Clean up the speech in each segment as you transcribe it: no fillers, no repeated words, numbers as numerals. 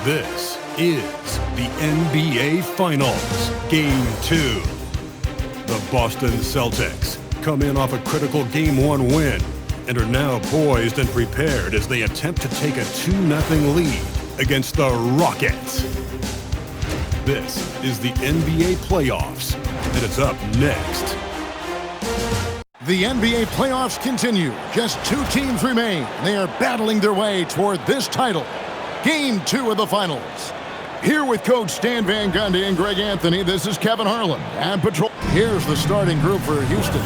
This is the NBA Finals, Game 2. The Boston Celtics come in off a critical Game 1 win and are now poised and prepared as they attempt to take a 2-0 lead against the Rockets. This is the NBA Playoffs, and it's up next. The NBA playoffs continue. Just 2 teams remain. They are battling their way toward this title. Game 2 of the finals. Here with Coach Stan Van Gundy and Greg Anthony, this is Kevin Harlan and Patrol. Here's the starting group for Houston.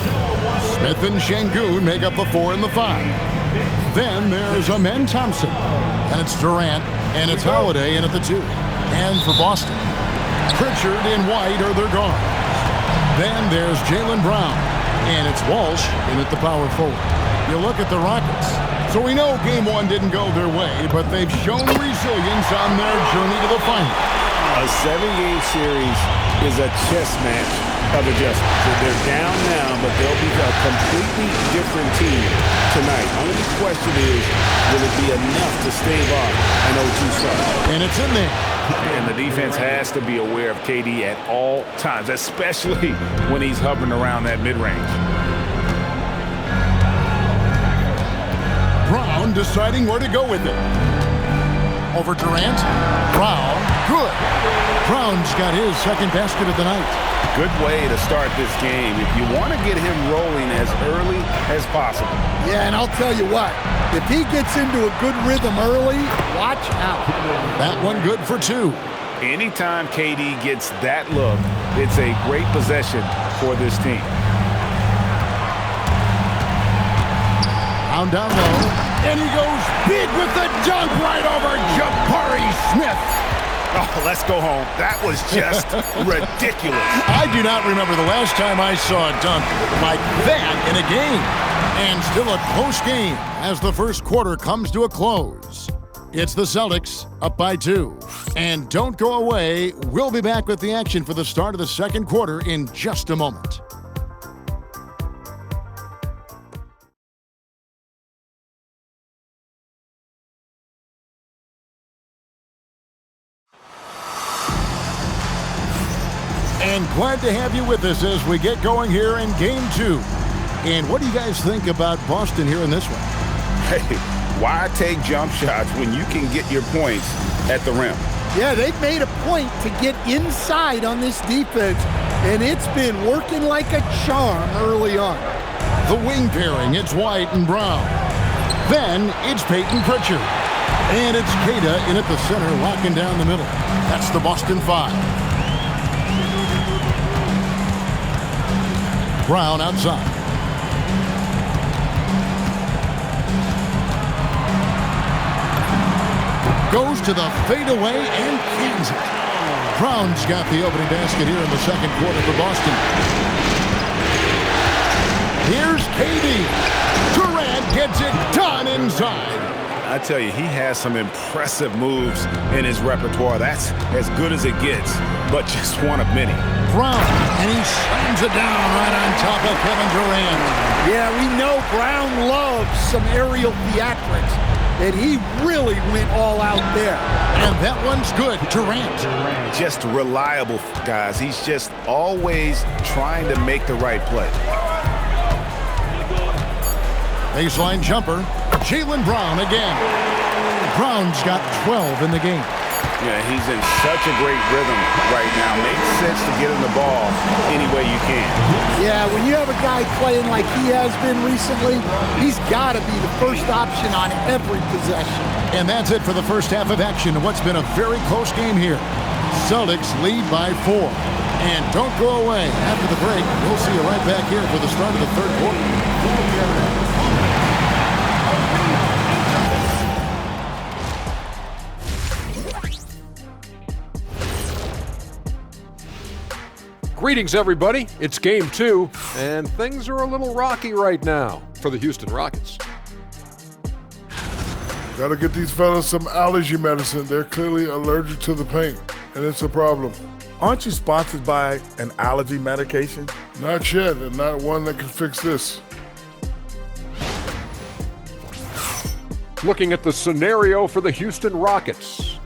Smith and Şengün make up the 4 and the 5. Then there's Amen Thompson, and it's Durant, and it's Holiday in at the 2. And for Boston, Pritchard and White are their guards. Then there's Jaylen Brown. And it's Walsh in at the power forward. You look at the Rockets. So we know Game 1 didn't go their way, but they've shown resilience on their journey to the final. A 7-game series is a chess match of adjustments. So they're down now, but they'll be a completely different team tonight. Only question is, will it be enough to stave off an 0-2 start? And it's in there. And the defense has to be aware of KD at all times, especially when he's hovering around that mid-range. Brown deciding where to go with it. Over Durant. Brown. Good. Brown's got his second basket of the night. Good way to start this game if you want to get him rolling as early as possible. Yeah, and I'll tell you what, if he gets into a good rhythm early, watch out. That one good for 2. Anytime KD gets that look, it's a great possession for this team. Down low, and he goes big with the dunk right over Jabari Smith. Oh, let's go home. That was just ridiculous. I do not remember the last time I saw a dunk like that in a game. And still a close game as the first quarter comes to a close. It's the Celtics up by 2. And don't go away. We'll be back with the action for the start of the second quarter in just a moment. And glad to have you with us as we get going here in Game 2. And what do you guys think about Boston here in this one? Hey, why take jump shots when you can get your points at the rim? Yeah, they've made a point to get inside on this defense, and it's been working like a charm early on. The wing pairing, it's White and Brown. Then it's Peyton Pritchard. And it's Queta in at the center, locking down the middle. That's the Boston 5. Brown outside. Goes to the fadeaway and cans it. Brown's got the opening basket here in the second quarter for Boston. Here's KD. Durant gets it done inside. I tell you, he has some impressive moves in his repertoire. That's as good as it gets, but just one of many. Brown, and he slams it down right on top of Kevin Durant. Yeah, we know Brown loves some aerial theatrics, and he really went all out there. And that one's good. Durant. Just reliable, guys. He's just always trying to make the right play. Baseline jumper. Jaylen Brown again. Brown's got 12 in the game. Yeah, he's in such a great rhythm right now. Makes sense to get him the ball any way you can. Yeah, when you have a guy playing like he has been recently, he's got to be the first option on every possession. And that's it for the first half of action in what's been a very close game here. Celtics lead by 4. And don't go away. After the break, we'll see you right back here for the start of the third quarter. Greetings, everybody. It's Game 2, and things are a little rocky right now for the Houston Rockets. Gotta get these fellas some allergy medicine. They're clearly allergic to the paint, and it's a problem. Aren't you sponsored by an allergy medication? Not yet, and not one that can fix this. Looking at the scenario for the Houston Rockets.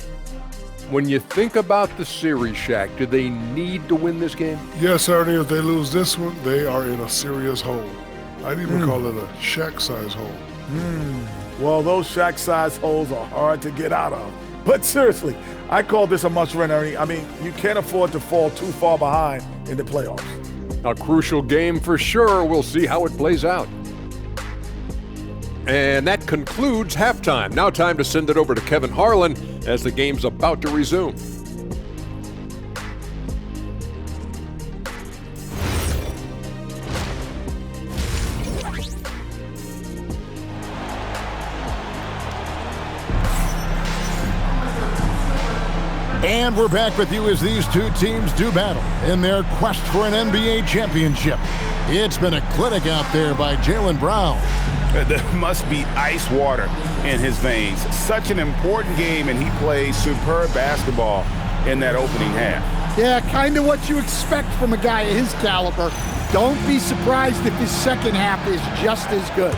When you think about the series, Shaq, do they need to win this game? Yes, Ernie, if they lose this one, they are in a serious hole. I'd even call it a Shaq-size hole. Well, those Shaq-size holes are hard to get out of. But seriously, I call this a must-win, Ernie. I mean, you can't afford to fall too far behind in the playoffs. A crucial game for sure. We'll see how it plays out. And that concludes halftime. Now time to send it over to Kevin Harlan as the game's about to resume. And we're back with you as these two teams do battle in their quest for an NBA championship. It's been a clinic out there by Jaylen Brown. There must be ice water in his veins. Such an important game, and he plays superb basketball in that opening half. Yeah, kind of what you expect from a guy of his caliber. Don't be surprised if his second half is just as good.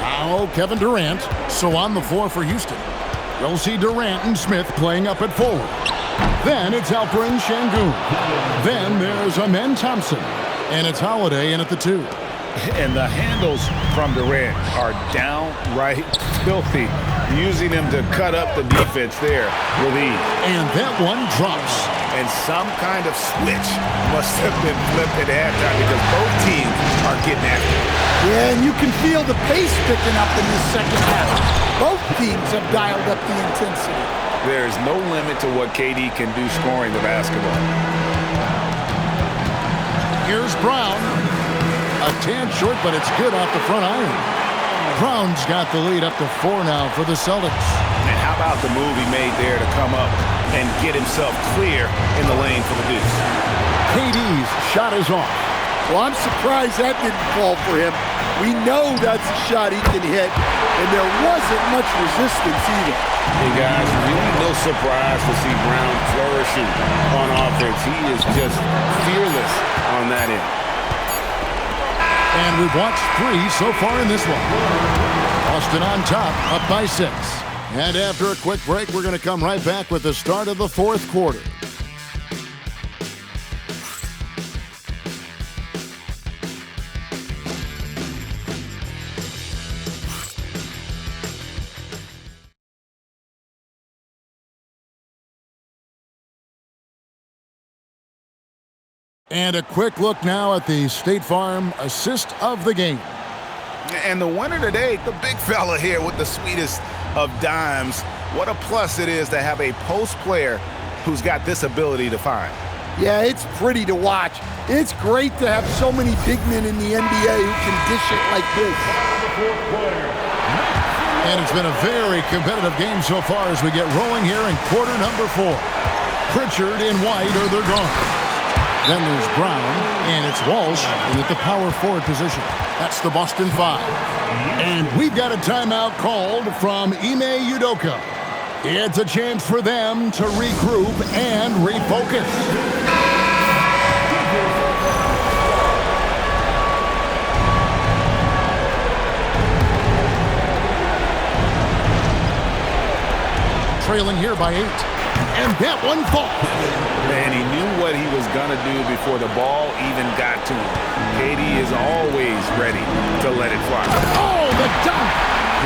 Now Kevin Durant, so on the floor for Houston. We'll see Durant and Smith playing up at forward. Then it's Alperen Şengün. Then there's Amen Thompson. And it's Holiday in at the 2. And the handles from Durant are downright filthy, using him to cut up the defense there with ease. And that one drops. And some kind of switch must have been flipped at halftime because both teams are getting after it. Yeah, and you can feel the pace picking up in this second half. Both teams have dialed up the intensity. There is no limit to what KD can do scoring the basketball. Here's Brown. A tad short, but it's good off the front iron. Brown's got the lead up to 4 now for the Celtics. And how about the move he made there to come up and get himself clear in the lane for the deuce? KD's shot is off. Well, I'm surprised that didn't fall for him. We know that's a shot he can hit, and there wasn't much resistance either. Hey, guys, really no surprise to see Brown flourishing on offense. He is just fearless on that end. And we've watched 3 so far in this one. Boston on top, up by 6. And after a quick break, we're going to come right back with the start of the 4th quarter. And a quick look now at the State Farm assist of the game. And the winner today, the big fella here with the sweetest of dimes. What a plus it is to have a post player who's got this ability to find. Yeah, it's pretty to watch. It's great to have so many big men in the NBA who can dish it like this. And it's been a very competitive game so far as we get rolling here in quarter number 4. Pritchard and White are their guards. Then there's Brown, and it's Walsh in at the power forward position. That's the Boston 5. And we've got a timeout called from Ime Udoka. It's a chance for them to regroup and refocus. Trailing here by 8. And that one falls. And he knew what he was going to do before the ball even got to him. KD is always ready to let it fly. Oh, the dunk!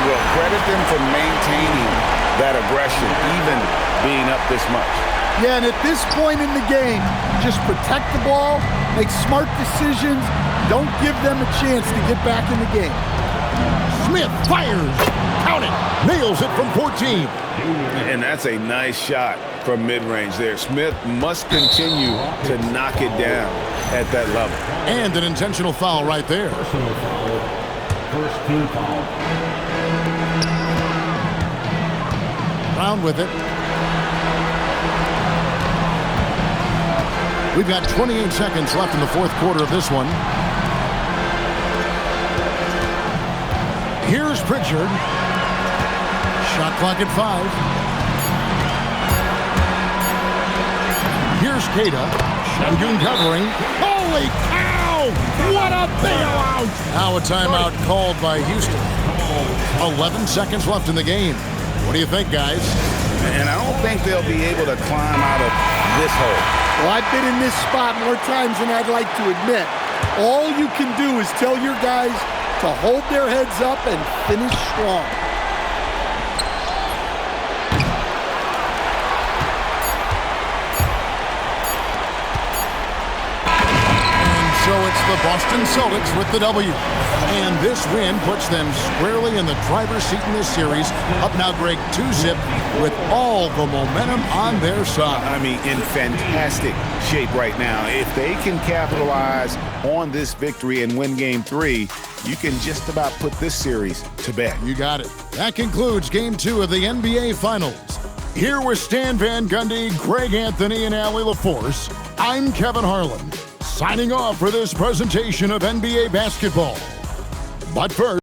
Well, credit them for maintaining that aggression, even being up this much. Yeah, and at this point in the game, just protect the ball, make smart decisions, don't give them a chance to get back in the game. Smith fires. Count it. Nails it from 14. And that's a nice shot from mid-range there. Smith must continue to knock it down at that level. And an intentional foul right there. First team foul. Brown with it. We've got 28 seconds left in the 4th quarter of this one. Here's Pritchard. Shot clock at 5. Here's Keita. Şengün covering. Holy cow! What a bailout! Now a timeout called by Houston. 11 seconds left in the game. What do you think, guys? And I don't think they'll be able to climb out of this hole. Well, I've been in this spot more times than I'd like to admit. All you can do is tell your guys to hold their heads up and finish strong. So it's the Boston Celtics with the W. And this win puts them squarely in the driver's seat in this series. Up now, Greg, 2-zip with all the momentum on their side. I mean, in fantastic shape right now. If they can capitalize on this victory and win Game 3, you can just about put this series to bed. You got it. That concludes Game 2 of the NBA Finals. Here with Stan Van Gundy, Greg Anthony, and Allie LaForce, I'm Kevin Harlan, signing off for this presentation of NBA basketball. But first,